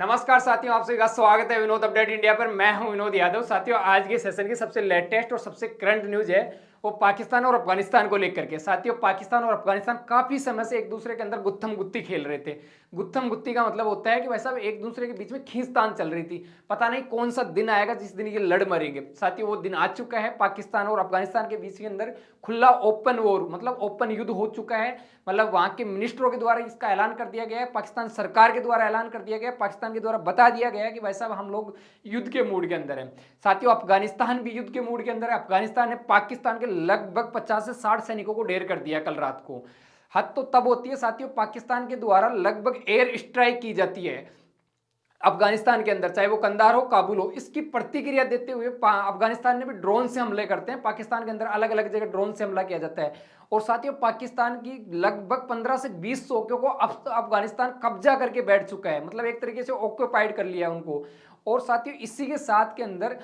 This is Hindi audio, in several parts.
नमस्कार साथियों, आप सभी का स्वागत है विनोद अपडेट इंडिया पर। मैं हूं विनोद यादव। साथियों, आज के सेशन की सबसे लेटेस्ट और सबसे करंट न्यूज है वो पाकिस्तान और अफगानिस्तान को लेकर के। साथियों, पाकिस्तान और अफगानिस्तान काफी समय से एक दूसरे के अंदर गुत्थम गुत्ती खेल रहे थे। गुत्थम गुत्ती का मतलब होता है कि वैसा एक दूसरे के बीच में खींचतान चल रही थी। पता नहीं कौन सा दिन आएगा जिस दिन ये लड़ मरेंगे। साथियों, वो दिन आ चुका है। पाकिस्तान और अफगानिस्तान के बीच के अंदर खुला ओपन वॉर मतलब ओपन युद्ध हो चुका है। मतलब वहां के मिनिस्टरों के द्वारा इसका ऐलान कर दिया गया है, पाकिस्तान सरकार के द्वारा ऐलान कर दिया गया है, पाकिस्तान के द्वारा बता दिया गया है कि भाई साहब हम लोग युद्ध के मूड के अंदर है। साथियों, अफगानिस्तान भी युद्ध के मूड के अंदर है। अफगानिस्तान ने पाकिस्तान के लगभग 50 से 60 सैनिकों को ढेर कर दिया कल रात को। हद तो तब होती है साथियों, पाकिस्तान के द्वारा लगभग एयर स्ट्राइक की जाती है अफगानिस्तान के अंदर, चाहे वो कंधार हो काबुल हो। इसकी प्रतिक्रिया देते हुए अफगानिस्तान ने भी ड्रोन से हमले करते हैं। पाकिस्तान के अंदर अलग अलग जगह ड्रोन से हमला किया जाता है। और साथियों, पाकिस्तान की लगभग 15 से 20 चौकियों को अब अफगानिस्तान कब्जा करके बैठ चुका है, मतलब एक तरीके से ऑक्यूपाइड कर लिया है उनको। और साथियों, इसी के साथ के अंदर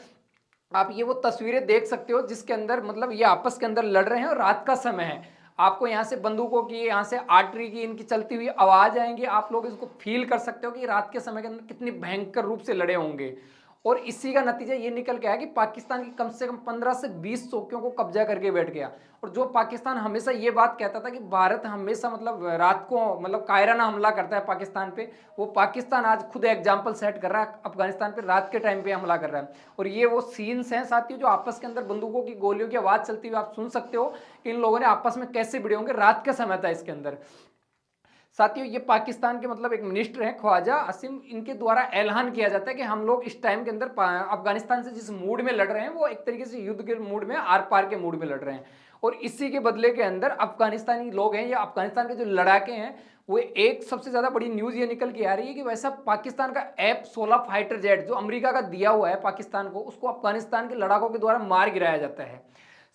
आप ये वो तस्वीरें देख सकते हो जिसके अंदर मतलब ये आपस के अंदर लड़ रहे हैं और रात का समय है। आपको यहाँ से बंदूकों की, यहाँ से आर्टरी की इनकी चलती हुई आवाज आएंगी। आप लोग इसको फील कर सकते हो कि रात के समय के अंदर कितनी भयंकर रूप से लड़े होंगे। और इसी का नतीजा ये निकल के आया कि पाकिस्तान की कम से कम 15 से 20 चौकियों को कब्जा करके बैठ गया। और जो पाकिस्तान हमेशा ये बात कहता था कि भारत हमेशा मतलब रात को मतलब कायराना हमला करता है पाकिस्तान पे, वो पाकिस्तान आज खुद एग्जाम्पल सेट कर रहा है, अफगानिस्तान पे रात के टाइम पे हमला कर रहा है। और ये वो सीन्स हैं साथियों जो आपस के अंदर बंदूकों की गोलियों की आवाज चलती हुई आप सुन सकते हो कि इन लोगों ने आपस में कैसे भिड़े होंगे। रात का समय था इसके अंदर। साथियों, ये पाकिस्तान के मतलब एक मिनिस्टर हैं ख्वाजा आसिम, इनके द्वारा ऐलान किया जाता है कि हम लोग इस टाइम के अंदर अफगानिस्तान से जिस मूड में लड़ रहे हैं वो एक तरीके से युद्ध के मूड में, आर पार के मूड में लड़ रहे हैं। और इसी के बदले के अंदर अफगानिस्तानी लोग हैं या अफगानिस्तान के जो लड़ाके हैं वो एक सबसे ज्यादा बड़ी न्यूज ये निकल के आ रही है कि वैसा पाकिस्तान का F-16 फाइटर जेट जो अमेरिका का दिया हुआ है पाकिस्तान को, उसको अफगानिस्तान के लड़ाकों के द्वारा मार गिराया जाता है।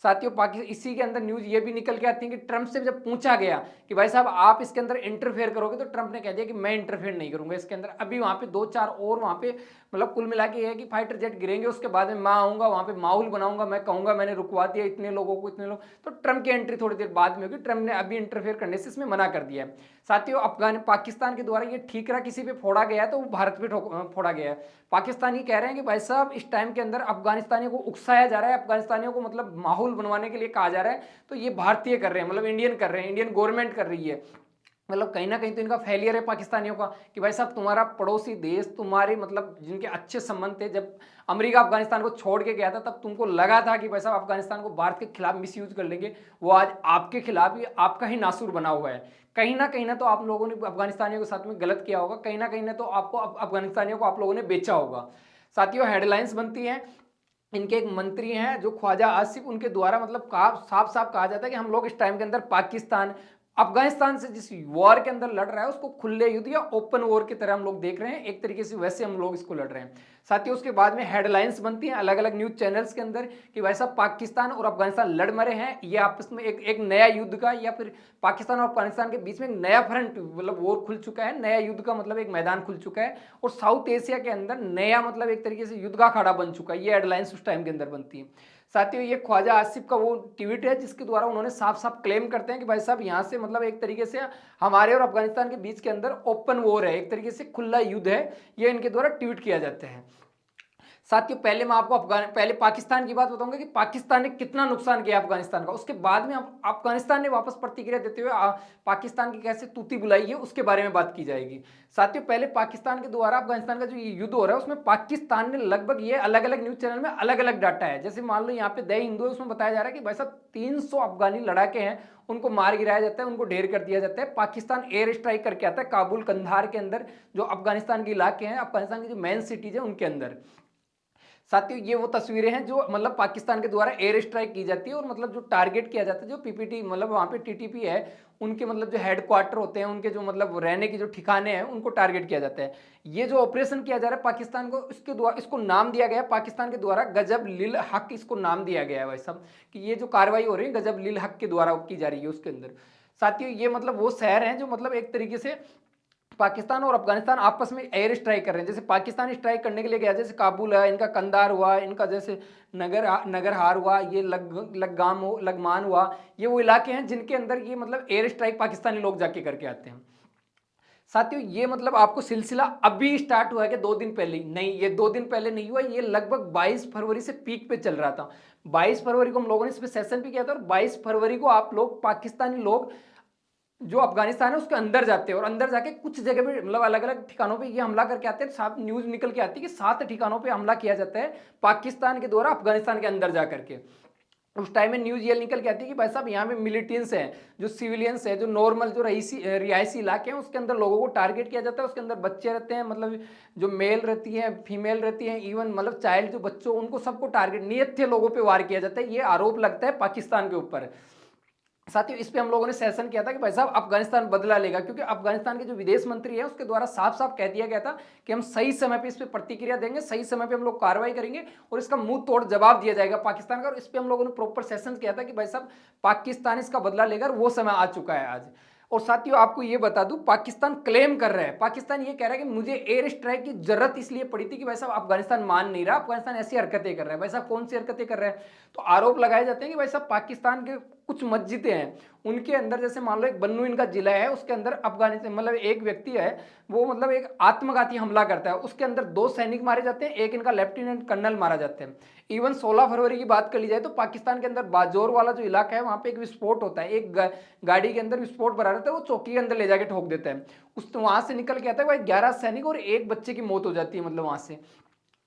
साथियों, पाकिस्तान इसी के अंदर न्यूज ये भी निकल के आती है कि ट्रंप से जब पूछा गया कि भाई साहब आप इसके अंदर इंटरफेयर करोगे, तो ट्रंप ने कह दिया कि मैं इंटरफेयर नहीं करूंगा इसके अंदर। अभी वहां पे दो चार और वहां पे मतलब कुल मिला के है कि फाइटर जेट गिरेंगे, उसके बाद में मैं आऊंगा वहां पे माहौल बनाऊंगा, मैं कहूंगा मैंने रुकवा दिया इतने लोगों को, इतने लोग। तो ट्रंप की एंट्री थोड़ी देर बाद में होगी। ट्रंप ने अभी इंटरफेयर करने से इसमें मना कर दिया है। साथियों, पाकिस्तान के द्वारा ये ठीकरा किसी पे फोड़ा गया है तो वो भारत पे फोड़ा गया है। पाकिस्तानी कह रहे हैं कि भाई साहब इस टाइम के अंदर अफगानिस्तानियों को उकसाया जा रहा है, अफगानिस्तानियों को मतलब माहौल बनवाने के लिए कहा जा रहा है, तो ये भारतीय कर रहे हैं, मतलब इंडियन कर रहे हैं, इंडियन गवर्नमेंट कर रही है। मतलब कहीं ना कहीं तो इनका फेलियर है पाकिस्तानियों का कि भाई साहब तुम्हारा पड़ोसी देश, तुम्हारे मतलब जिनके अच्छे संबंध थे, जब अमेरिका अफगानिस्तान को छोड़ के गया था तब तुमको लगा था कि भाई साहब अफगानिस्तान को भारत के खिलाफ मिस यूज कर लेंगे, वो आज आपके खिलाफ ही आपका ही नासूर बना हुआ है। कहीं ना तो आप लोगों ने अफगानिस्तानियों के साथ में गलत किया होगा, कहीं ना तो आपको अफगानिस्तानियों को आप लोगों ने बेचा होगा। साथियों, हेडलाइंस बनती हैं, इनके एक मंत्री हैं जो ख्वाजा आसिफ, उनके द्वारा मतलब साफ साफ कहा जाता है कि हम लोग इस टाइम के अंदर पाकिस्तान अफगानिस्तान से जिस वॉर के अंदर लड़ रहा है उसको खुले युद्ध या ओपन वॉर की तरह हम लोग देख रहे हैं, एक तरीके से वैसे हम लोग इसको लड़ रहे हैं। साथियों, उसके बाद में हेडलाइंस बनती हैं अलग अलग न्यूज चैनल्स के अंदर कि वैसा पाकिस्तान और अफगानिस्तान लड़ मरे हैं, ये आपस में एक नया युद्ध का या फिर पाकिस्तान और अफगानिस्तान के बीच में एक नया फ्रंट मतलब वॉर खुल चुका है, नया युद्ध का मतलब एक मैदान खुल चुका है। और साउथ एशिया के अंदर नया मतलब एक तरीके से युद्ध का अखाड़ा बन चुका है। ये हेडलाइंस उस टाइम के अंदर बनती है। साथियों, ये ख्वाजा आसिफ का वो ट्वीट है जिसके द्वारा उन्होंने साफ साफ क्लेम करते हैं कि भाई साहब यहाँ से मतलब एक तरीके से हमारे और अफगानिस्तान के बीच के अंदर ओपन वॉर है, एक तरीके से खुला युद्ध है, ये इनके द्वारा ट्वीट किया जाता है। साथियों, पहले मैं आपको पहले पाकिस्तान की बात बताऊंगा कि पाकिस्तान ने कितना नुकसान किया अफगानिस्तान का, उसके बाद में अफगानिस्तान ने वापस प्रतिक्रिया देते हुए पाकिस्तान की कैसे तूती बुलाई है उसके बारे में बात की जाएगी। साथियों, पहले पाकिस्तान के द्वारा अफगानिस्तान का जो ये युद्ध हो रहा है उसमें पाकिस्तान ने लगभग, ये अलग अलग न्यूज चैनल में अलग अलग डाटा है, जैसे मान लो यहाँ पे द हिंदू है, उसमें बताया जा रहा है कि भाई साहब 300 अफगानी लड़ाके हैं, उनको मार गिराया जाता है, उनको ढेर कर दिया जाता है। पाकिस्तान एयर स्ट्राइक करके आता है काबुल कंधार के अंदर, जो अफगानिस्तान के इलाके हैं, अफगानिस्तान की जो मेन सिटीज है उनके अंदर। साथियों, ये वो तस्वीरें हैं जो मतलब पाकिस्तान के द्वारा एयर स्ट्राइक की जाती है और मतलब जो टारगेट किया जाता है, जो पीपीटी मतलब वहां पे टीटीपी है, उनके मतलब जो हेडक्वार्टर होते हैं, उनके जो मतलब रहने के जो ठिकाने हैं उनको टारगेट किया जाता है। ये जो ऑपरेशन किया जा रहा है पाकिस्तान को, इसके द्वारा इसको नाम दिया गया है पाकिस्तान के द्वारा गजब लिल हक, इसको नाम दिया गया है भाई साहब कि ये जो कार्रवाई हो रही है गजब लिल हक के द्वारा की जा रही है उसके अंदर। साथियों, ये मतलब वो शहर हैं जो मतलब एक तरीके से पाकिस्तान और अफगानिस्तान आपस में एयर स्ट्राइक कर रहे हैं। जैसे पाकिस्तान स्ट्राइक करने के लिए गया, जैसे काबुल है, इनका कंधार हुआ, इनका जैसे नगरहार हुआ, ये लगमान हुआ, ये वो इलाके हैं जिनके अंदर ये मतलब एयर स्ट्राइक पाकिस्तानी लोग जाके करके आते हैं। साथियों ये मतलब आपको सिलसिला अभी स्टार्ट हुआ है कि 2 दिन पहले ही नहीं, ये 2 दिन पहले नहीं हुआ, ये लगभग 22 फरवरी से पीक पे चल रहा था। 22 फरवरी को हम लोगों ने इस पे सेशन भी किया था और 22 फरवरी को आप लोग पाकिस्तानी लोग जो अफगानिस्तान है उसके अंदर जाते हैं और अंदर जाके कुछ जगह पे मतलब अलग अलग ठिकानों पे ये हमला करके आते हैं। सात न्यूज निकल के आती है कि 7 ठिकानों पे हमला किया जाता है पाकिस्तान के द्वारा अफगानिस्तान के अंदर जा करके। उस टाइम में न्यूज ये निकल के आती है कि भाई साहब यहाँ पे मिलिटेंट्स हैं, जो सिविलियंस हैं, जो नॉर्मल जो रिहायशी इलाके हैं उसके अंदर लोगों को टारगेट किया जाता है। उसके अंदर बच्चे रहते हैं, मतलब जो मेल रहती हैं, फीमेल रहती हैं, इवन मतलब चाइल्ड जो बच्चों, उनको सबको टारगेट नियत थे लोगों पे वार किया जाता है। ये आरोप लगता है पाकिस्तान के ऊपर। साथियों इस पे हम लोगों ने सेशन किया था कि भाई साहब अफगानिस्तान बदला लेगा, क्योंकि अफगानिस्तान के जो विदेश मंत्री है उसके द्वारा साफ साफ कह दिया गया था कि हम सही समय पे इस पे प्रतिक्रिया देंगे, सही समय पे हम लोग कार्रवाई करेंगे और इसका मुंह तोड़ जवाब दिया जाएगा पाकिस्तान का। और इस पे हम लोगों ने प्रॉपर सेशन किया था कि भाई साहब पाकिस्तान इसका बदला लेगा, वो समय आ चुका है आज। और साथियों आपको ये बता दूं, पाकिस्तान क्लेम कर रहा है, पाकिस्तान ये कह रहा है कि मुझे एयर स्ट्राइक की जरूरत इसलिए पड़ी थी कि भाई साहब अफगानिस्तान मान नहीं रहा, अफगानिस्तान ऐसी हरकतें कर रहा है। भाई साहब कौन सी हरकतें कर रहा है? तो आरोप लगाए जाते हैं कि भाई साहब पाकिस्तान के कुछ मस्जिदें हैं उनके अंदर, जैसे मान लो एक बन्नू इनका जिला है, उसके अंदर अफगानिस्तान मतलब एक व्यक्ति है, वो मतलब एक आत्मघाती हमला करता है, उसके अंदर 2 सैनिक मारे जाते हैं, एक इनका लेफ्टिनेंट कर्नल मारा जाता है। इवन 16 फरवरी की बात कर ली जाए तो पाकिस्तान के अंदर बाजौर वाला जो इलाका है वहां पे एक विस्फोट होता है, एक गाड़ी के अंदर विस्फोट भरा रहता है, वो चौकी के अंदर ले जाके ठोक देता है। उस वहां से निकल के आता है भाई 11 सैनिक और एक बच्चे की मौत हो जाती है, मतलब वहां से।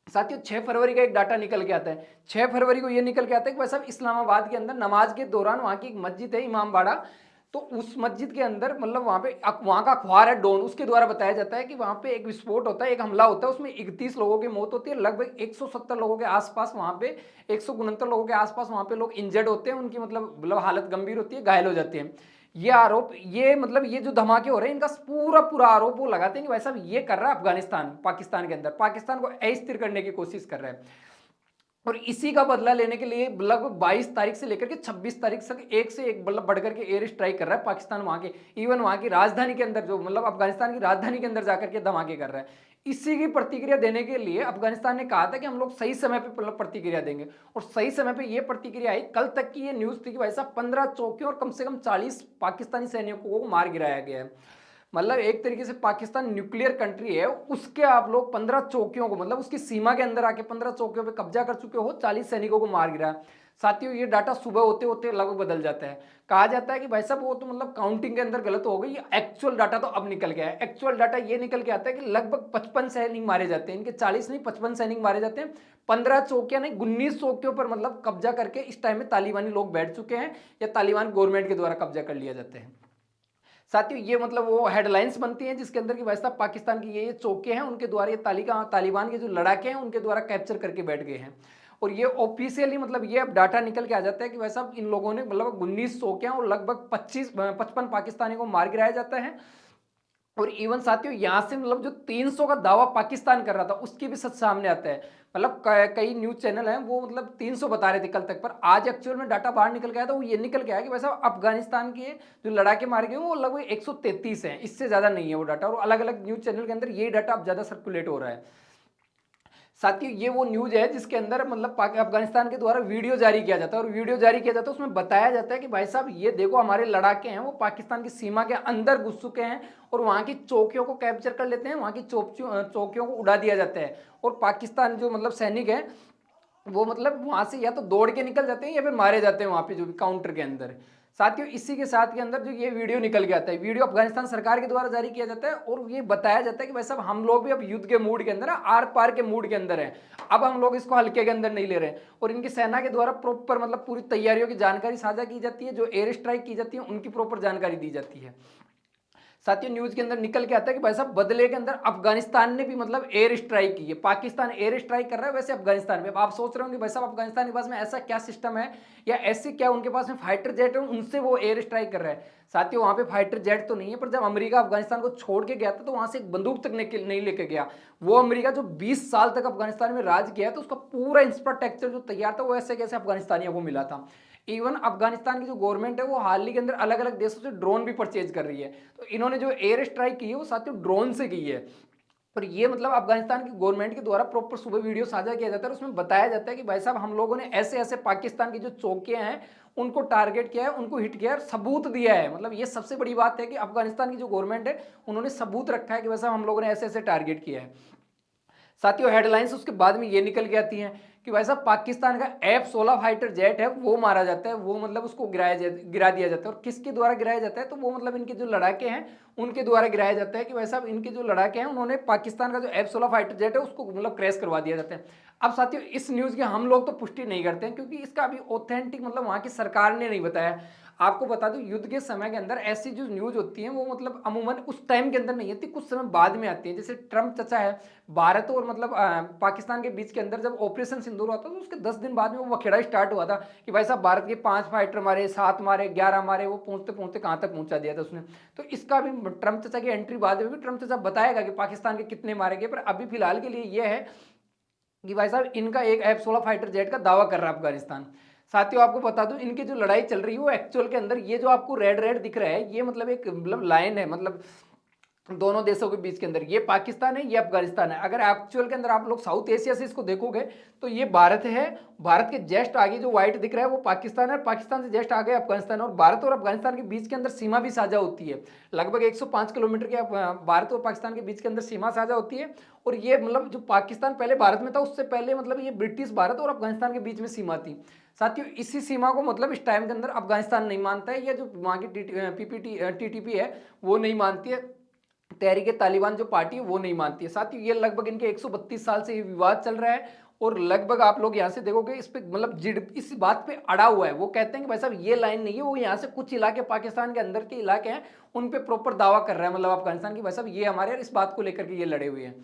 साथियों 6 फरवरी का एक डाटा निकल के आता है, 6 फरवरी को ये निकल के आता है कि भाई साहब इस्लामाबाद के अंदर नमाज के दौरान वहां की एक मस्जिद है इमाम बाड़ा, तो उस मस्जिद के अंदर मतलब वहां पे वहां का अखबार है डॉन, उसके द्वारा बताया जाता है कि वहां पे एक विस्फोट होता है, एक हमला होता है, उसमें 31 लोगों की मौत होती है, लगभग 170 लोगों के आसपास वहां पे 169 लोगों के आसपास वहां पे लोग इंजर्ड होते हैं, उनकी मतलब हालत गंभीर होती है, घायल हो जाते हैं। ये आरोप, ये मतलब ये जो धमाके हो रहे हैं इनका पूरा पूरा आरोप वो लगाते हैं कि भाई साहब ये कर रहा है अफगानिस्तान, पाकिस्तान के अंदर पाकिस्तान को अस्थिर करने की कोशिश कर रहा है। और इसी का बदला लेने के लिए लगभग 22 तारीख से लेकर के 26 तारीख तक एक से एक मतलब बढ़ करके एयर स्ट्राइक कर रहा है पाकिस्तान, वहां के इवन वहां की राजधानी के अंदर, जो मतलब अफगानिस्तान की राजधानी के अंदर जाकर के धमाके कर रहा है। इसी की प्रतिक्रिया देने के लिए अफगानिस्तान ने कहा था कि हम लोग सही समय पे मतलब प्रतिक्रिया देंगे, और सही समय पे ये प्रतिक्रिया आई। कल तक की ये न्यूज थी कि भाई साहब 15 चौकियों और कम से कम 40 पाकिस्तानी सैनिकों को मार गिराया गया है। मतलब एक तरीके से पाकिस्तान न्यूक्लियर कंट्री है, उसके आप लोग 15 चौकियों को मतलब उसकी सीमा के अंदर आके 15 चौकियों पे कब्जा कर चुके हो, 40 सैनिकों को मार गिरा। साथियों ये डाटा सुबह होते होते लगभग बदल जाता है, कहा जाता है कि भाई साहब वो तो मतलब काउंटिंग के अंदर गलत हो गई, एक्चुअल डाटा तो अब निकल गया है। एक्चुअल डाटा ये निकल के आता है कि लगभग 55 सैनिक मारे जाते हैं, इनके 40 नहीं 55 सैनिक मारे जाते हैं। 15 चौकियां नहीं 19 चौकियों पर मतलब कब्जा करके इस टाइम में तालिबानी लोग बैठ चुके हैं, या तालिबान गवर्नमेंट के द्वारा कब्जा कर लिया जाते हैं। साथियों ये मतलब वो हेडलाइंस बनती हैं जिसके अंदर कि भाई साहब पाकिस्तान की ये चौके हैं उनके द्वारा ये तालिबान के जो लड़ाके हैं उनके द्वारा कैप्चर करके बैठ गए हैं। और ये ऑफिशियली मतलब ये अब डाटा निकल के आ जाता है कि भाई साहब इन लोगों ने मतलब 19 चौकियां और लगभग 55 पाकिस्तानी को मार गिराया जाता है। और इवन साथियों यहां से मतलब जो 300 का दावा पाकिस्तान कर रहा था उसकी भी सच सामने आता है। मतलब कई न्यूज चैनल हैं वो मतलब 300 बता रहे थे कल तक, पर आज एक्चुअल में डाटा बाहर निकल गया था, वो ये निकल के आया कि वैसा अफगानिस्तान के जो लड़ाके मारे गए वो लगभग 133 हैं, इससे ज्यादा नहीं है वो डाटा। और अलग अलग न्यूज चैनल के अंदर ये डाटा अब ज्यादा सर्कुलेट हो रहा है। साथियों ये वो न्यूज है जिसके अंदर मतलब अफगानिस्तान के द्वारा वीडियो जारी किया जाता है, और वीडियो जारी किया जाता है उसमें बताया जाता है कि भाई साहब ये देखो हमारे लड़ाके हैं वो पाकिस्तान की सीमा के अंदर घुस चुके हैं और वहां की चौकियों को कैप्चर कर लेते हैं, वहां की चौकियों को उड़ा दिया जाता है। और पाकिस्तान जो मतलब सैनिक है वो मतलब वहां से या तो दौड़ के निकल जाते हैं या फिर मारे जाते हैं वहां पे जो भी काउंटर के अंदर। साथियों इसी के साथ के अंदर जो ये वीडियो निकल के आता है, वीडियो अफगानिस्तान सरकार के द्वारा जारी किया जाता है, और ये बताया जाता है कि भाई साहब हम लोग भी अब युद्ध के मूड के अंदर है, आर पार के मूड के अंदर है, अब हम लोग इसको हल्के के अंदर नहीं ले रहे हैं। और इनकी सेना के द्वारा प्रॉपर मतलब पूरी तैयारियों की जानकारी साझा की जाती है, जो एयर स्ट्राइक की जाती है उनकी प्रॉपर जानकारी दी जाती है। साथियों न्यूज के अंदर निकल के आता है कि भाई साहब बदले के अंदर अफगानिस्तान ने भी मतलब एयर स्ट्राइक की है, पाकिस्तान एयर स्ट्राइक कर रहा है वैसे अफगानिस्तान में। अब आप सोच रहे होंगे भाई साहब अफगानिस्तान के पास में ऐसा क्या सिस्टम है या ऐसे क्या उनके पास में फाइटर जेट है उनसे वो एयर स्ट्राइक कर रहा है। साथियों वहां पे फाइटर जेट तो नहीं है, पर जब अमेरिका अफगानिस्तान को छोड़ के गया था तो वहां से एक बंदूक तक नहीं लेके गया। वो अमेरिका जो 20 साल तक अफगानिस्तान में राज किया तो उसका पूरा इंफ्रास्ट्रक्चर जो तैयार था वो ऐसे कैसे अफगानिस्तानियों को मिला था। इवन अफगानिस्तान की जो गवर्नमेंट है वो हाल ही के अंदर अलग अलग देशों से ड्रोन भी परचेज कर रही है, तो इन्होंने जो एयर स्ट्राइक की है वो साथियों ड्रोन से की है। और ये मतलब अफगानिस्तान की गवर्नमेंट के द्वारा प्रॉपर सुबह वीडियो साझा किया जाता है और उसमें बताया जाता है कि भाई साहब हम लोगों ने ऐसे ऐसे पाकिस्तान की जो चौकियां हैं उनको टारगेट किया है, उनको हिट किया है, सबूत दिया है। मतलब ये सबसे बड़ी बात है कि अफगानिस्तान की जो गवर्नमेंट है उन्होंने सबूत रखा है कि भाई साहब हम लोगों ने ऐसे ऐसे टारगेट किया है। साथियों हेडलाइंस उसके बाद में ये निकल के आती हैं कि वैसा पाकिस्तान का F-16 फाइटर जेट है वो मारा जाता है, वो मतलब उसको गिरा दिया जाता है। और किसके द्वारा गिराया जाता है, तो वो मतलब इनके जो लड़ाके हैं उनके द्वारा गिराया जाता है कि वैसा इनके जो लड़ाके हैं उन्होंने पाकिस्तान का जो F-16 फाइटर जेट है उसको मतलब क्रैश करवा दिया जाता है। अब साथियों इस न्यूज़ की हम लोग तो पुष्टि नहीं करते हैं क्योंकि इसका अभी ऑथेंटिक मतलब वहाँ की सरकार ने नहीं बताया। आपको बता दूं युद्ध के समय के अंदर ऐसी जो न्यूज़ होती है वो मतलब अमूमन उस टाइम के अंदर नहीं आती, कुछ समय बाद में आती है। जैसे ट्रम्प चचा है, भारत और मतलब पाकिस्तान के बीच के अंदर जब ऑपरेशन सिंदूर हुआ था तो उसके 10 दिन बाद में वो वखेड़ा स्टार्ट हुआ था कि भाई साहब भारत के 5 फाइटर मारे, 7 मारे, 11 मारे, वो पहुंचते पहुंचते कहां तक पहुंचा दिया था उसने। तो इसका भी ट्रम्प चचा की एंट्री बाद में भी ट्रम्प चचा बताएगा कि पाकिस्तान के कितने मारे गए, पर अभी फिलहाल के लिए यह है कि भाई साहब इनका एक F-16 फाइटर जेट का दावा कर रहा है अफगानिस्तान। साथियों आपको बता दूं इनकी जो लड़ाई चल रही है वो एक्चुअल के अंदर ये जो आपको रेड रेड दिख रहा है ये मतलब एक मतलब लाइन है, मतलब दोनों देशों के बीच के अंदर ये पाकिस्तान है ये अफगानिस्तान है। अगर एक्चुअल के अंदर आप लोग साउथ एशिया से इसको देखोगे तो ये भारत है, भारत के जस्ट आगे जो व्हाइट दिख रहा है वो पाकिस्तान है, पाकिस्तान से जस्ट आगे अफगानिस्तान है। और भारत और अफगानिस्तान के बीच के अंदर सीमा भी साझा होती है, लगभग 105 किलोमीटर के भारत और पाकिस्तान के बीच के अंदर सीमा साझा होती है। और ये मतलब जो पाकिस्तान पहले भारत में था उससे पहले मतलब ये ब्रिटिश भारत और अफगानिस्तान के बीच में सीमा थी। साथियों इसी सीमा को मतलब इस टाइम के अंदर अफगानिस्तान नहीं मानता है, या जो वहाँ की पीपीटी टीटीपी है वो नहीं मानती है, तहरीक तालिबान जो पार्टी है वो नहीं मानती है। साथ ही ये लगभग इनके 132 साल से ये विवाद चल रहा है और लगभग आप लोग यहाँ से देखोगे इस पे मतलब जिड इस बात पे अड़ा हुआ है। वो कहते हैं कि भाई साहब ये लाइन नहीं है, वो यहाँ से कुछ इलाके पाकिस्तान के अंदर के इलाके हैं उन पे प्रॉपर दावा कर रहा है मतलब अफगानिस्तान की भाई साहब ये हमारे, इस बात को लेकर के ये लड़े हुए हैं।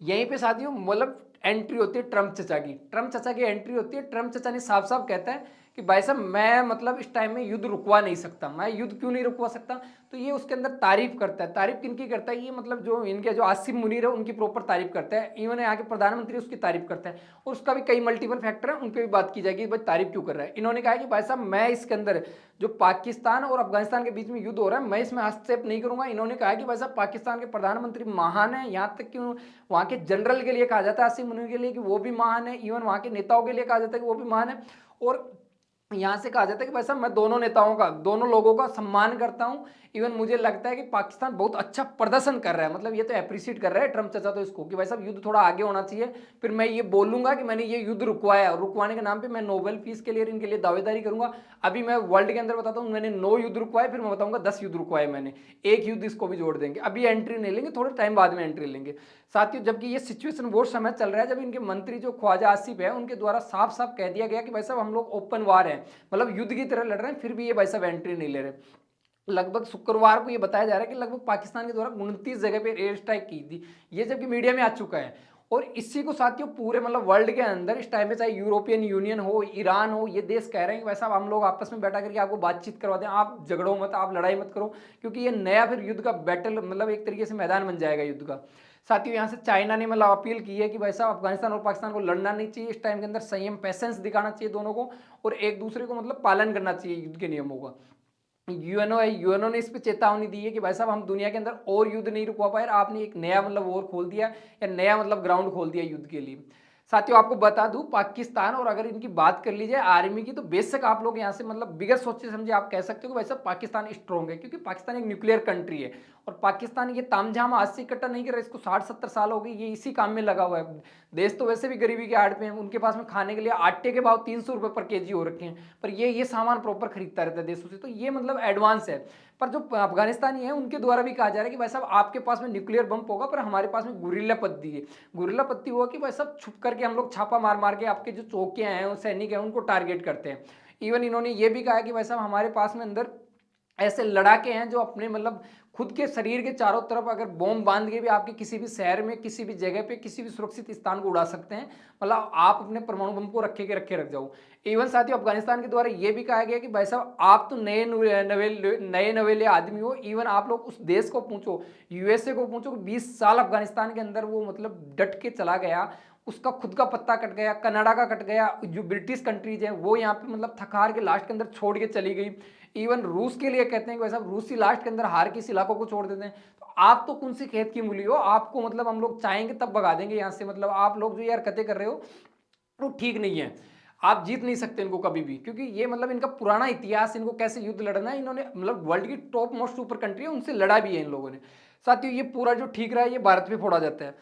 यहीं पे साथियों मतलब एंट्री होती है ट्रम्प चचा की, ट्रम्प चचा की एंट्री होती है। ट्रम्प चचा ने साफ साफ कहता है कि भाई साहब मैं मतलब इस टाइम में युद्ध रुकवा नहीं सकता। मैं युद्ध क्यों नहीं रुकवा सकता, तो ये उसके अंदर तारीफ करता है। तारीफ किनकी करता है, ये मतलब जो इनके जो आसिम मुनीर है उनकी प्रॉपर तारीफ करता है, इवन यहाँ के प्रधानमंत्री उसकी तारीफ करता है। और उसका भी कई मल्टीपल फैक्टर है, उन पर भी बात की जाएगी भाई तारीफ क्यों कर रहा है। इन्होंने कहा कि भाई साहब मैं इसके अंदर जो पाकिस्तान और अफगानिस्तान के बीच में युद्ध हो रहा है मैं इसमें हस्तक्षेप नहीं करूंगा। इन्होंने कहा कि भाई साहब पाकिस्तान के प्रधानमंत्री महान है, यहाँ तक कि वहाँ के जनरल के लिए कहा जाता है आसिम मुनीर के लिए कि वो भी महान है, इवन वहाँ के नेताओं के लिए कहा जाता है कि वो भी महान है। और यहाँ से कहा जाता है कि भाई साहब मैं दोनों नेताओं का, दोनों लोगों का सम्मान करता हूँ। इवन मुझे लगता है कि पाकिस्तान बहुत अच्छा प्रदर्शन कर रहा है, मतलब ये तो अप्रिशिएट कर रहा है ट्रम्प चाचा तो इसको कि भाई साहब युद्ध थोड़ा आगे होना चाहिए, फिर मैं ये बोलूंगा कि मैंने ये युद्ध रुकवाया और रुकवाने के नाम पे मैं नोबेल पीस के लिए इनके लिए दावेदारी करूंगा। अभी मैं वर्ल्ड के अंदर बताता हूँ मैंने 9 युद्ध रुकवाए, फिर मैं बताऊंगा 10 युद्ध रुकवाए मैंने, एक युद्ध इसको भी जोड़ देंगे। अभी एंट्री नहीं लेंगे, थोड़े टाइम बाद में एंट्री लेंगे। साथियों जबकि ये सिचुएशन वो समय चल रहा है जब इनके मंत्री जो ख्वाजा आसिफ है उनके द्वारा साफ साफ कह दिया गया कि भाई साहब हम लोग ओपन वार है, मतलब युद्ध की तरह लड़ रहे हैं, फिर भी ये भाई साहब एंट्री नहीं ले रहे। लगभग शुक्रवार को ये बताया जा रहा है कि लगभग पाकिस्तान के द्वारा 29 जगह पे एयर स्ट्राइक की थी, ये जबकि मीडिया में आ चुका है। और इसी को साथियों पूरे मतलब वर्ल्ड के अंदर इस टाइम पे चाहे यूरोपियन यूनियन हो, ईरान हो, ये देश कह रहे हैं कि वैसा हम लोग आपस में बैठा करके आपको बातचीत करवा दें, आप झगड़ो मत, आप लड़ाई मत करो, क्योंकि ये नया फिर युद्ध का बैटल मतलब एक तरीके से मैदान बन जाएगा युद्ध का। साथियों यहाँ से चाइना ने मतलब अपील की है कि भाई साहब अफगानिस्तान और पाकिस्तान को लड़ना नहीं चाहिए, इस टाइम के अंदर संयम पैसेंस दिखाना चाहिए दोनों को, और एक दूसरे को मतलब पालन करना चाहिए युद्ध के नियमों का। यूएनओ है, यूएनओ ने इस पे चेतावनी दी है कि भाई साहब हम दुनिया के अंदर और युद्ध नहीं रुकवा पाए, आपने एक नया मतलब वॉर खोल दिया या नया मतलब ग्राउंड खोल दिया युद्ध के लिए। साथियों आपको बता दूं पाकिस्तान और अगर इनकी बात कर ली जाए आर्मी की तो बेशक आप लोग यहाँ से मतलब बिगर सोचे समझे आप कह सकते हो कि भाई साहब पाकिस्तान स्ट्रॉन्ग है, क्योंकि पाकिस्तान एक न्यूक्लियर कंट्री है। और पाकिस्तान ये तामझाम आज से इकट्ठा नहीं कर रहा, इसको 60-70 साल हो गए ये इसी काम में लगा हुआ है। देश तो वैसे भी गरीबी के आड़ पे है, उनके पास में खाने के लिए आटे के भाव 300 रुपए पर केजी हो रखे हैं, पर ये सामान प्रॉपर खरीदता रहता है देशों से, तो ये मतलब एडवांस है। पर जो अफगानिस्तानी है उनके द्वारा भी कहा जा रहा है कि भाई साहब आपके पास में न्यूक्लियर बम होगा पर हमारे पास में गुरिल्ला पद्धति है। गुरिल्ला पद्धति हुआ कि भाई साहब छुप करके हम लोग छापा मार मार के आपके जो चौकियां हैं सैनिक हैं उनको टारगेट करते हैं। इवन इन्होंने ये भी कहा कि भाई साहब हमारे पास में अंदर ऐसे लड़ाके हैं जो अपने मतलब खुद के शरीर के चारों तरफ अगर बॉम्ब बांध के भी आपके किसी भी शहर में किसी भी जगह पे किसी भी सुरक्षित स्थान को उड़ा सकते हैं, मतलब आप अपने परमाणु बम को रखे के रखे रख जाओ। इवन साथियों अफगानिस्तान के द्वारा ये भी कहा गया कि भाई साहब आप तो नए नवेले आदमी हो, इवन आप लोग उस देश को पूछो, यूएसए को पूछो, 20 साल अफगानिस्तान के अंदर वो मतलब डट के चला गया, उसका खुद का पत्ता कट गया, कनाडा का कट गया, जो ब्रिटिश कंट्रीज हैं वो यहाँ पे मतलब थकार के लास्ट के अंदर छोड़ के चली गई। इवन रूस के लिए कहते हैं कि भाई साहब रूसी लास्ट के अंदर हार के इस इलाकों को छोड़ देते हैं। तो आप तो कौन सी खेत की मूली हो, आपको मतलब हम लोग चाहेंगे तब भगा देंगे यहाँ से। मतलब आप लोग जो यार हरकतें कर रहे हो वो ठीक नहीं है। आप जीत नहीं सकते इनको कभी भी, क्योंकि ये मतलब इनका पुराना इतिहास, इनको कैसे युद्ध लड़ना है, इन्होंने मतलब वर्ल्ड की टॉप मोस्ट सुपर कंट्री है उनसे लड़ा भी है इन लोगों ने। साथियों ये पूरा जो ठीक रहा है ये भारत पे फोड़ा जाता है।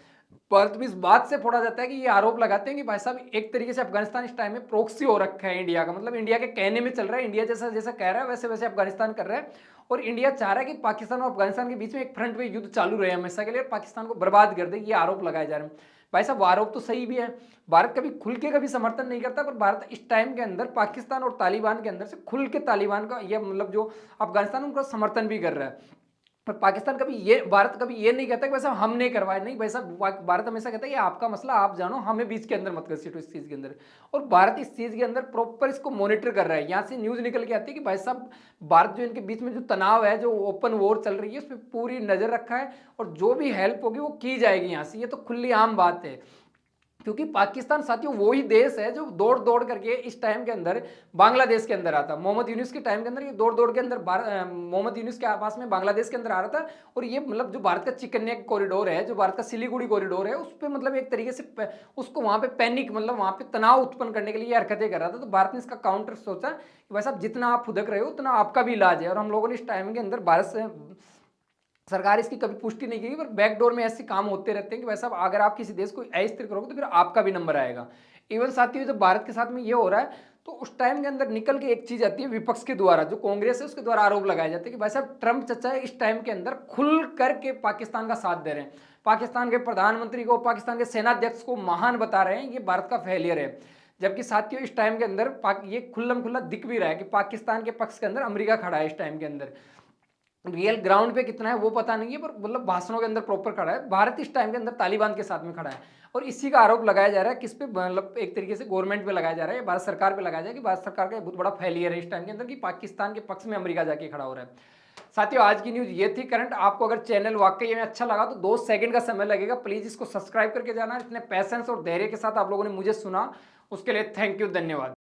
भारत में इस बात से फोड़ा जाता है कि ये आरोप लगाते हैं कि भाई साहब एक तरीके से अफगानिस्तान इस टाइम में प्रोक्सी हो रखा है इंडिया का। मतलब इंडिया के कहने में चल रहा है, इंडिया जैसा जैसा कह रहा है वैसे वैसे अफगानिस्तान कर रहा है। और इंडिया चाह रहा है कि पाकिस्तान और अफगानिस्तान के बीच में एक फ्रंट पे युद्ध चालू रहे हमेशा के लिए, पाकिस्तान को बर्बाद कर दे, ये आरोप लगाए जा रहे हैं। भाई साहब आरोप तो सही भी है, भारत कभी खुल के कभी समर्थन नहीं करता, पर भारत इस टाइम के अंदर पाकिस्तान और तालिबान के अंदर से खुल के तालिबान का ये मतलब जो अफगानिस्तान उनका समर्थन भी कर रहा है। पर पाकिस्तान कभी ये, भारत कभी ये नहीं कहता कि वैसा हमने करवाया, नहीं वैसा भारत हमेशा कहता है ये आपका मसला, आप जानो, हमें बीच के अंदर मत घसीटो इस चीज के अंदर। और भारत इस चीज के अंदर प्रॉपर इसको मॉनिटर कर रहा है। यहाँ से न्यूज निकल के आती है कि भाई साहब भारत जो इनके बीच में जो तनाव है, जो ओपन वॉर चल रही है, उस पर पूरी नजर रखा है और जो भी हेल्प होगी वो की जाएगी यहाँ से। ये तो खुली आम बात है, क्योंकि पाकिस्तान साथियों वो ही देश है जो दौड़ दौड़ करके इस टाइम के अंदर बांग्लादेश के अंदर आता। मोहम्मद यूनुस के टाइम के अंदर ये दौड़ दौड़ के अंदर मोहम्मद यूनुस के आसपास में बांग्लादेश के अंदर आ रहा था। और ये मतलब जो भारत का चिकन्या कॉरिडोर है, जो भारत का सिलीगुड़ी कॉरिडोर है, उस पर मतलब एक तरीके से उसको वहां पे पैनिक, मतलब वहां पे तनाव उत्पन्न करने के लिए हरकतें कर रहा था। तो भारत ने इसका काउंटर सोचा कि भाई साहब जितना आप फुदक रहे हो उतना आपका भी इलाज है। और हम लोगों ने इस टाइम के अंदर भारत से, सरकार इसकी कभी पुष्टि नहीं की, पर बैकडोर में ऐसे काम होते रहते हैं कि वैसा अगर आप किसी देश को अस्थिर करोगे तो फिर आपका भी नंबर आएगा। इवन साथियों जब भारत के साथ में ये हो रहा है तो उस टाइम के अंदर निकल के एक चीज आती है विपक्ष के द्वारा, जो कांग्रेस है उसके द्वारा आरोप लगाए जाते हैं कि भाई साहब ट्रंप चचा इस टाइम के अंदर खुल करके पाकिस्तान का साथ दे रहे हैं, पाकिस्तान के प्रधानमंत्री को, पाकिस्तान के सेनाध्यक्ष को महान बता रहे हैं, ये भारत का फेलियर है। जबकि साथियों इस टाइम के अंदर ये खुल्लम खुल्ला दिख भी रहा है कि पाकिस्तान के पक्ष के अंदर अमेरिका खड़ा है इस टाइम के अंदर। रियल ग्राउंड पे कितना है वो पता नहीं है, पर मतलब भाषणों के अंदर प्रॉपर खड़ा है। भारत इस टाइम के अंदर तालिबान के साथ में खड़ा है और इसी का आरोप लगाया जा रहा है किस पे, मतलब एक तरीके से गवर्नमेंट पे लगाया जा रहा है, भारत सरकार पे लगाया जा रहा है कि भारत सरकार का बहुत बड़ा फेलियर है इस टाइम के अंदर कि पाकिस्तान के पक्ष में अमेरिका जाके खड़ा हो रहा है। साथियों आज की न्यूज ये थी करंट। आपको अगर चैनल वाकई में अच्छा लगा तो 2 सेकंड का समय लगेगा, प्लीज इसको सब्सक्राइब करके जाना। इतने पैसेंस और धैर्य के साथ आप लोगों ने मुझे सुना, उसके लिए थैंक यू, धन्यवाद।